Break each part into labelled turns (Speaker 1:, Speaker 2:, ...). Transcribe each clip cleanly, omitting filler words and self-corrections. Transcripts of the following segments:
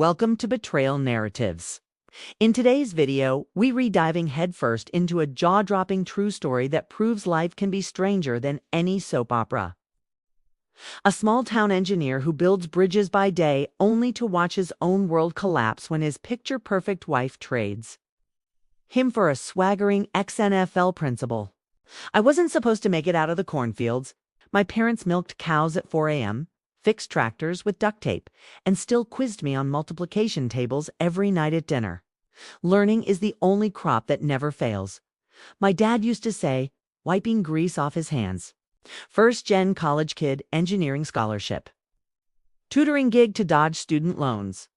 Speaker 1: Welcome to Betrayal Narratives. In today's video, we re-diving headfirst into a jaw-dropping true story that proves life can be stranger than any soap opera. A small-town engineer who builds bridges by day only to watch his own world collapse when his picture-perfect wife trades him for a swaggering ex-NFL principal. I wasn't supposed to make it out of the cornfields. My parents milked cows at 4 a.m., fixed tractors with duct tape, and still quizzed me on multiplication tables every night at dinner. Learning is the only crop that never fails. My dad used to say, wiping grease off his hands. First-gen college kid, engineering scholarship. Tutoring gig to dodge student loans.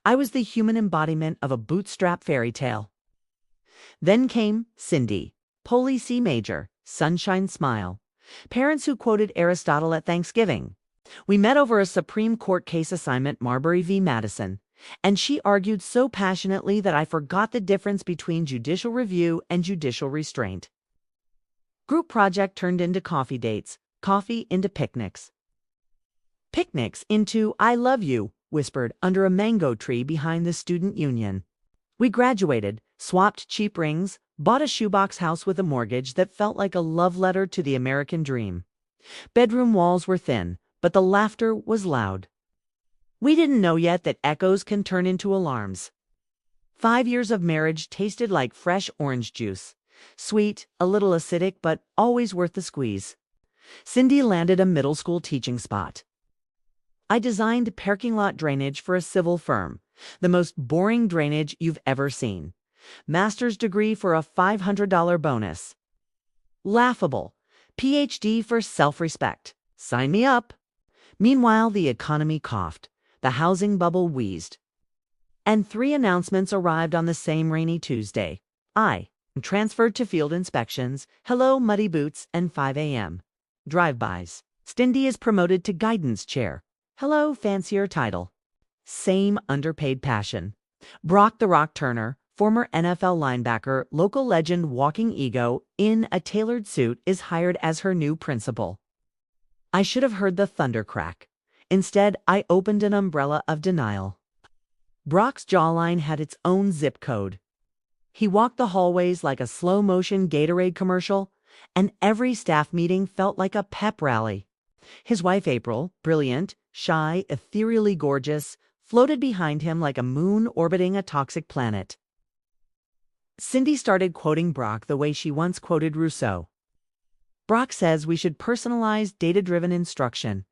Speaker 1: I was the human embodiment of a bootstrap fairy tale. Then came Cindy, Poly C major, sunshine smile. Parents who quoted Aristotle at Thanksgiving. We met over a Supreme Court case assignment, Marbury v. Madison, and she argued so passionately that I forgot the difference between judicial review and judicial restraint. Group project turned into coffee dates, coffee into picnics. Picnics into I love you, whispered under a mango tree behind the student union. We graduated, swapped cheap rings, bought a shoebox house with a mortgage that felt like a love letter to the American dream. Bedroom walls were thin, but the laughter was loud. We didn't know yet that echoes can turn into alarms. 5 years of marriage tasted like fresh orange juice. Sweet, a little acidic, but always worth the squeeze. Cindy landed a middle school teaching spot. I designed parking lot drainage for a civil firm, the most boring drainage you've ever seen. Master's degree for a $500 bonus. Laughable. PhD for self-respect. Sign me up. Meanwhile, the economy coughed. The housing bubble wheezed. And 3 announcements arrived on the same rainy Tuesday. I transferred to field inspections, hello muddy boots, and 5 a.m. drive-bys. Cindy is promoted to guidance chair. Hello fancier title. Same underpaid passion. Brock the Rock Turner, former NFL linebacker, local legend, walking ego, in a tailored suit, is hired as her new principal. I should have heard the thunder crack. Instead, I opened an umbrella of denial. Brock's jawline had its own zip code. He walked the hallways like a slow-motion Gatorade commercial, and every staff meeting felt like a pep rally. His wife April, brilliant, shy, ethereally gorgeous, floated behind him like a moon orbiting a toxic planet. Cindy started quoting Brock the way she once quoted Rousseau. Brock says we should personalize data-driven instruction.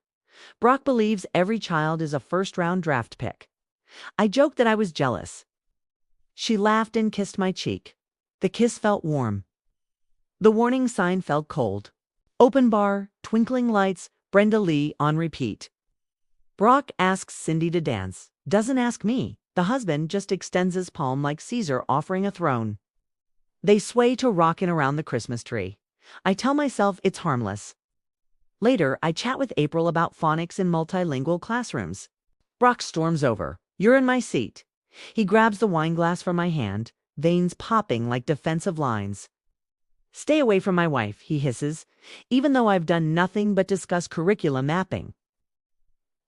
Speaker 1: Brock believes every child is a first-round draft pick. I joked that I was jealous. She laughed and kissed my cheek. The kiss felt warm. The warning sign felt cold. Open bar, twinkling lights, Brenda Lee on repeat. Brock asks Cindy to dance. Doesn't ask me. The husband just extends his palm like Caesar offering a throne. They sway to rockin' around the Christmas tree. I tell myself it's harmless. Later, I chat with April about phonics in multilingual classrooms. Brock storms over. You're in my seat. He grabs the wine glass from my hand, veins popping like defensive lines. Stay away from my wife, he hisses, even though I've done nothing but discuss curriculum mapping.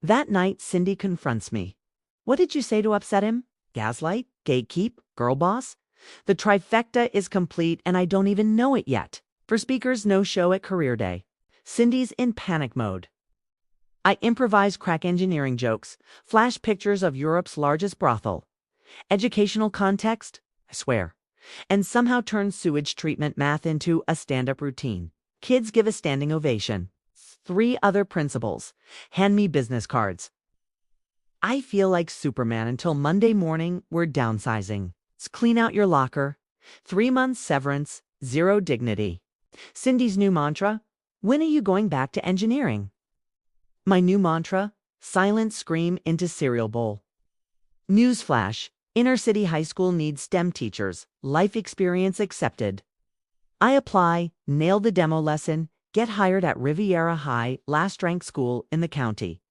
Speaker 1: That night, Cindy confronts me. What did you say to upset him? Gaslight? Gatekeep? Girl boss? The trifecta is complete and I don't even know it yet. For speakers, no show at career day. Cindy's in panic mode. I improvise crack engineering jokes, flash pictures of Europe's largest brothel. Educational context? I swear. And somehow turn sewage treatment math into a stand-up routine. Kids give a standing ovation. 3 other principals hand me business cards. I feel like Superman until Monday morning. We're downsizing. Clean out your locker. 3 months severance, 0 dignity. Cindy's new mantra, when are you going back to engineering? My new mantra, silent scream into cereal bowl. Newsflash, inner city high school needs STEM teachers, life experience accepted. I apply, nail the demo lesson, get hired at Riviera High, last ranked school in the county.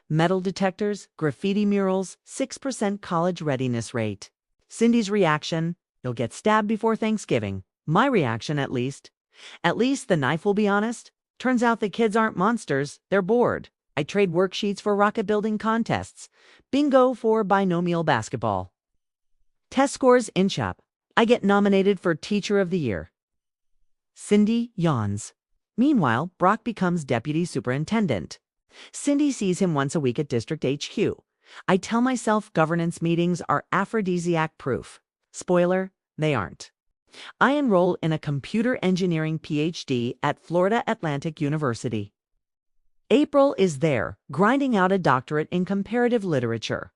Speaker 1: Metal detectors, graffiti murals, 6% college readiness rate. Cindy's reaction, you'll get stabbed before Thanksgiving. My reaction, at least the knife will be honest. Turns out the kids aren't monsters, they're bored. I trade worksheets for rocket building contests. Bingo for binomial basketball. Test scores inch up. I get nominated for Teacher of the Year. Cindy yawns. Meanwhile, Brock becomes deputy superintendent. Cindy sees him once a week at District HQ. I tell myself governance meetings are aphrodisiac proof. Spoiler, they aren't. I enroll in a computer engineering PhD at Florida Atlantic University. April is there, grinding out a doctorate in comparative literature.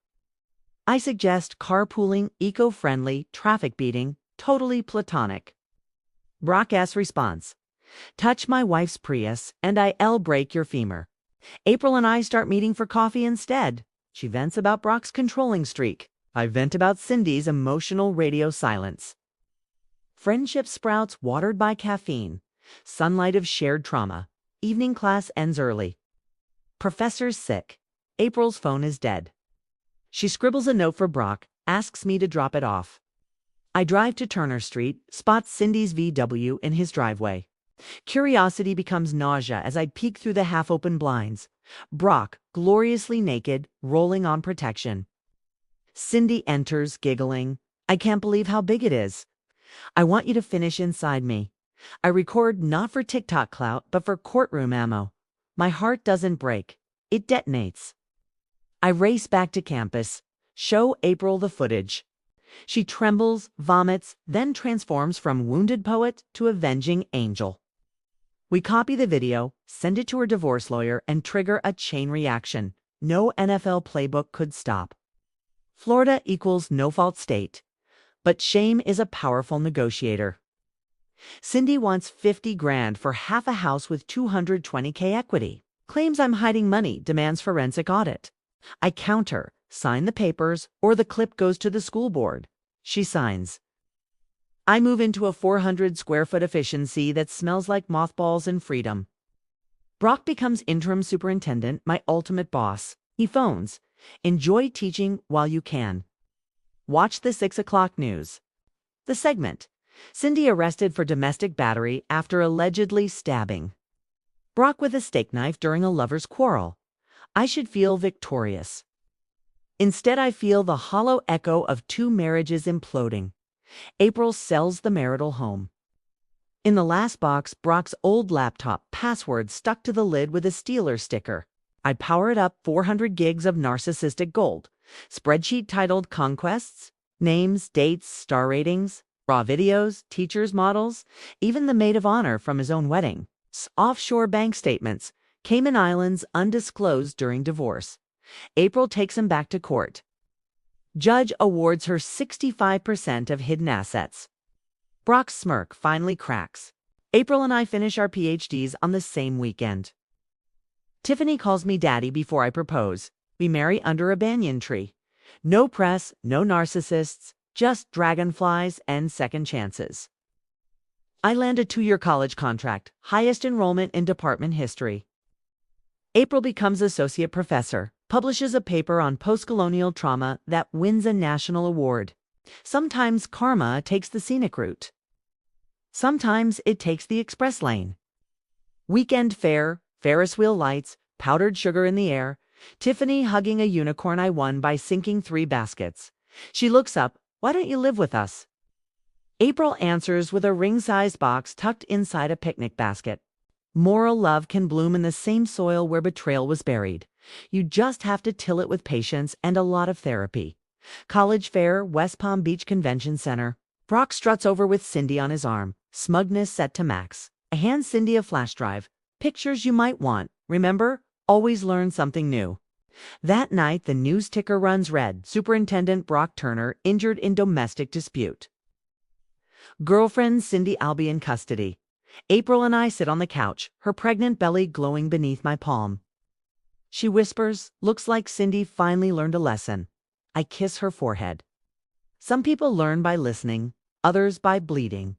Speaker 1: I suggest carpooling, eco-friendly, traffic beating, totally platonic. Brock's response: touch my wife's Prius and I'll break your femur. April and I start meeting for coffee instead. She vents about Brock's controlling streak. I vent about Cindy's emotional radio silence. Friendship sprouts watered by caffeine. Sunlight of shared trauma. Evening class ends early. Professor's sick. April's phone is dead. She scribbles a note for Brock, asks me to drop it off. I drive to Turner Street, spot Cindy's VW in his driveway. Curiosity becomes nausea as I peek through the half-open blinds. Brock, gloriously naked, rolling on protection. Cindy enters, giggling. I can't believe how big it is. I want you to finish inside me. I record not for TikTok clout, but for courtroom ammo. My heart doesn't break. It detonates. I race back to campus. Show April the footage. She trembles, vomits, then transforms from wounded poet to avenging angel. We copy the video, send it to her divorce lawyer, and trigger a chain reaction. No NFL playbook could stop. Florida equals no-fault state. But shame is a powerful negotiator. Cindy wants $50 grand for half a house with $220K equity. Claims I'm hiding money, demands forensic audit. I counter, sign the papers, or the clip goes to the school board. She signs. I move into a 400 square foot efficiency that smells like mothballs and freedom. Brock becomes interim superintendent, my ultimate boss. He phones. Enjoy teaching while you can. Watch the 6 o'clock news. The segment. Cindy arrested for domestic battery after allegedly stabbing Brock with a steak knife during a lover's quarrel. I should feel victorious. Instead, I feel the hollow echo of two marriages imploding. April sells the marital home. In the last box, Brock's old laptop password stuck to the lid with a Steeler sticker. I power it up 400 gigs of narcissistic gold. Spreadsheet titled Conquests, names, dates, star ratings, raw videos, teachers' models, even the maid of honor from his own wedding. Offshore bank statements, Cayman Islands undisclosed during divorce. April takes him back to court. Judge awards her 65% of hidden assets. Brock's smirk finally cracks. April and I finish our PhDs on the same weekend. Tiffany calls me daddy before I propose. We marry under a banyan tree. No press, no narcissists, just dragonflies and second chances. I land a 2-year college contract, highest enrollment in department history. April becomes associate professor, publishes a paper on post-colonial trauma that wins a national award. Sometimes karma takes the scenic route. Sometimes it takes the express lane. Weekend fare, Ferris wheel lights, powdered sugar in the air, Tiffany hugging a unicorn I won by sinking 3 baskets. She looks up. Why don't you live with us? April answers with a ring-sized box tucked inside a picnic basket. Moral love can bloom in the same soil where betrayal was buried. You just have to till it with patience and a lot of therapy. College Fair, West Palm Beach Convention Center. Brock struts over with Cindy on his arm, smugness set to max. I hand Cindy a flash drive. Pictures you might want. Remember, always learn something new. That night, the news ticker runs red. Superintendent Brock Turner injured in domestic dispute. Girlfriend Cindy Albee in custody. April and I sit on the couch, her pregnant belly glowing beneath my palm. She whispers, looks like Cindy finally learned a lesson. I kiss her forehead. Some people learn by listening, others by bleeding.